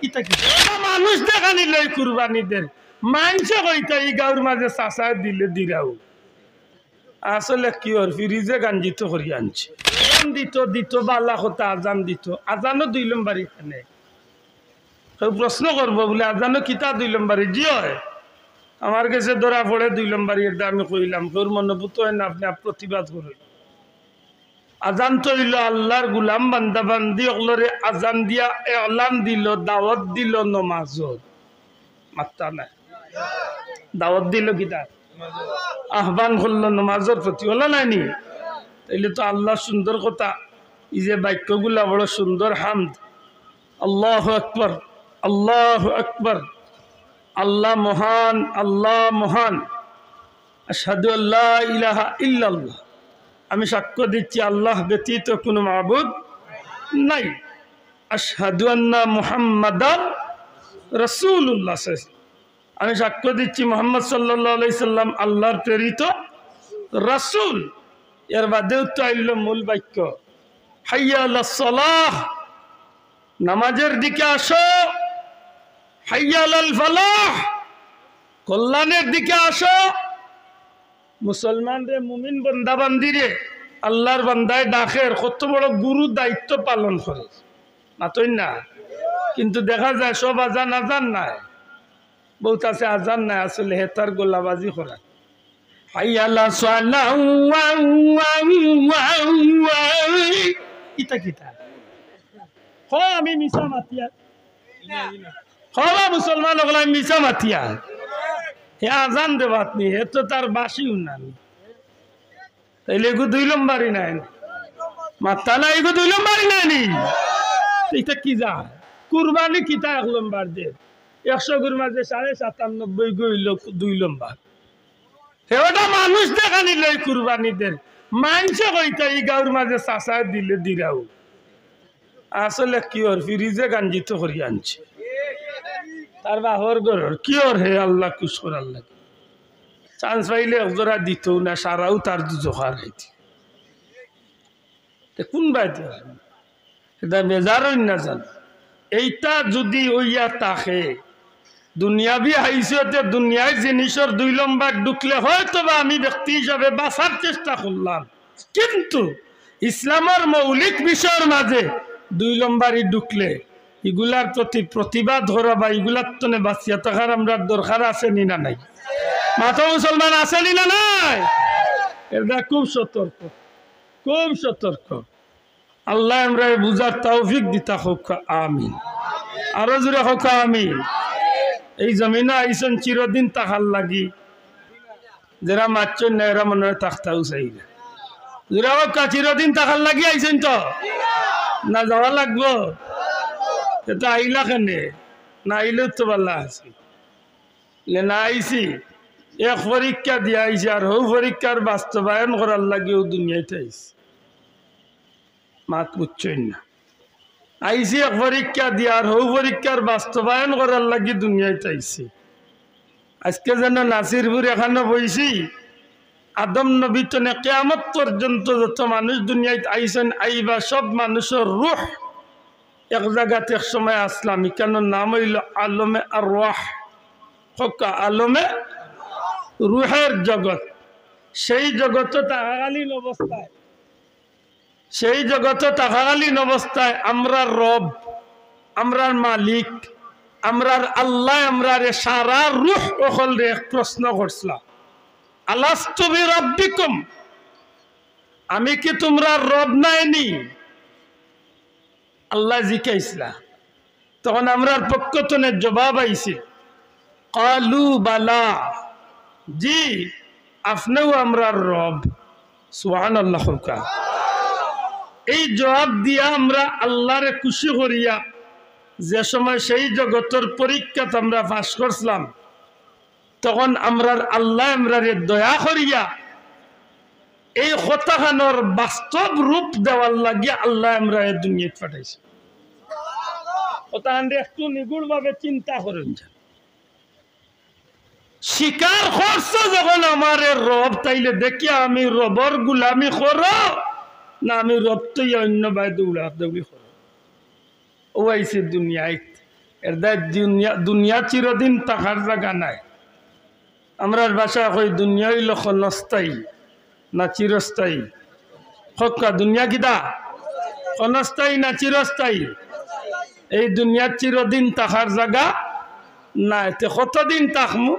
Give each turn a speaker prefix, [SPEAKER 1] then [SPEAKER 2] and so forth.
[SPEAKER 1] ইতা কি মানুষ দেখানি লই কুরবানি দেন মানছে কইতা এই গাঁর মাঝে চাষা দিলে দিরাও আসলে কি ওর ফিরিজে গাঞ্জিত করি আনছে দিত দিত বালা কথা আজান দিত আজানও 2 নম্বর এখানে প্রশ্ন করবো বলে আজানও কিতা 2 নম্বর জি হয় আমার কাছে ধরা পড়ে 2 নম্বর এটা আমি কইলাম তোর মনোভূত হয় না আপনি প্রতিবাদ করুন আজান তো হইল আল্লাহর গুলাম বান্দা বান্দি ওগুলোরে আজান দিয়া এলান দিল দাওয়াত দিল নমাজর মাত্তা না দাওয়াত দিল কিতা আহ্বান করলো নমাজের প্রতি হলো নাইনি তাইলে তো আল্লাহ সুন্দর কথা এই যে বাক্যগুলা বড় সুন্দর হামদ আল্লাহু আকবার আল্লাহু আকবার আল্লাহ মহান আশহাদু আল্লা ইলাহা ইল্লাল্লাহ আমি সাক্ষ্য দিচ্ছি আল্লাহ ব্যতীত কোনো মাবুদ নাই আশহাদু আন্না মুহাম্মাদান রাসূলুল্লাহ আমি সাক্ষ্য দিচ্ছি মুহাম্মদ সাল্লাল্লাহু আলাইহি সাল্লাম আল্লাহর প্রেরিত রাসূল এর বাদেও তো আইল মূল বাক্য হাইয়া আলাস সালাহ নামাজের দিকে আসো হাইয়া আলাল ফালাহ কল্যাণের দিকে আসো মুসলমান রে মুমিন বান্দা বান্দিরে আল্লাহর বান্দায় ডাকের কত বড় গুরু দায়িত্ব পালন করে না তো না কিন্তু দেখা যায় সব আজান নাই বহুত আছে আজান নাই আসলে হেতার গোলাবাজি করা হাইয়ালা সালাহ ইতা কিতা আমি মিছা মাতিয়া মুসলমান ওগুলা মিছা মাতিয়া হে আজান দেবাত নি হে তো তার বাসিও না তাইলে এগু 2 নম্বরই নাই মাত্তা না এগু 2 নম্বরই নাই এটা কি যা কুরবানি কিতা 1 নম্বর দে 100 গুর মাঝে 97.5 গইল 2 নম্বর হে ওটা মানুষ দেখানি লই কুরবানি দেন মানছে কইতা এই গাঁর মাঝে চাষা দিলে দিরাও আসলে কি ওর ফিরিজে গাঞ্জিত করি আনছে তার বাহর গরর কি ওর হে আল্লাহ কুশর আল্লাহ চান্স পাইলে একজোড়া দিত না সারাও তার জোখার হইতে কোন বাইতে এটা বেজারই না জান এইটা যদি ওইয়া তাকে দুনিয়াবি হাইসিয়তে দুনিয়ায় জিনিসের 2 নম্বর ঢুকলে হয়তো বা আমি ব্যক্তি হিসাবে বাঁচার চেষ্টা করলাম কিন্তু ইসলামের মৌলিক বিষয়ের মাঝে 2 নম্বরই ঢুকলে এগুলার প্রতি প্রতিবাদ করা বা এগুলার তনে বাঁচিয়া থাকার আমরা দরকার আছে নি না নাই মাথা মুসলমান আছে নি না নাই এটা খুব সতর্ক আল্লাহ আমরা বুঝার তৌফিক দিতা হোক আমিন আরো জোরে হোক আমিন এই জমিনে আইসন চিরদিন তাহার লাগি যারা মারছেন না এরা মনে হয় থাকতেও চাই না যারা হোক চিরদিন তাহার লাগি আইসেন তো না যাওয়া লাগবো এটা আইলা কেনে না আইলেও তো পাল্লা আছে না আইসি এক পরীক্ষা দিয়ে আইসি আর হৌ পরীক্ষার বাস্তবায়ন করার লাগেও দুনিয়াতে আইসি মাত বুঝছেন না আইসি এক পরীক্ষা দিয়ে আর হৌ পরীক্ষার বাস্তবায়ন করার লাগে দুনিয়াতে আইসি আজকে যেন নাসিরপুর এখানে বইছি আদম নবী তনে কিয়ামত পর্যন্ত যত মানুষ দুনিয়াতে আইসেন আইবা সব মানুষের রূহ এক জায়গাতে এক সময় আসলাম এখানোর নাম হইল আলমে আর রুহ হকা আলমে রুহের জগৎ সেই জগতে থাকাকালীন অবস্থায় আমরার রব আমরার মালিক আমরার আল্লাহ আমরার সারা রুহ ওখল রে প্রশ্ন করছিলাম আলাস্তু বিরাব্বিকুম আমি কি তোমরা রব নাইনি আল্লাহ জিজ্ঞাসা তখন আমরার পক্ষ থেকে জবাব আইছে কালু বালা জি আপনিও আমরার রব সুবহানাল্লাহ এই জবাব দিয়া আমরা আল্লাহরে খুশি করিয়া যে সময় সেই জগতের পরীক্ষা আমরা পাস করছিলাম তখন আমরার আল্লাহ আমরারে দয়া করিয়া এই কথাখানোর বাস্তব রূপ দেওয়ার লাগিয়া আল্লাহ আমরা এই দুনিয়াতে পাঠাইছে কথাখান একটু নিগুড় ভাবে চিন্তা করেন স্বীকার করছো যখন আমার রব তাইলে দেখিয়া আমি রবর গুলামি করো না আমি রপ্তই অন্য বাই দৌড়া দৌড়ি করো ও আইসে দুনিয়ায় এর দায় দুনিয়া চিরদিন থাকার জায়গা নাই আমরার ভাষা কই দুনিয়া হইল ক্ষণস্থায়ী না চিরস্থায়ী হকা দুনিয়া কিতা ক্ষণস্থায়ী না চিরস্থায়ী এই দুনিয়ার চিরদিন থাকার জায়গা না এতে কতদিন থাকমু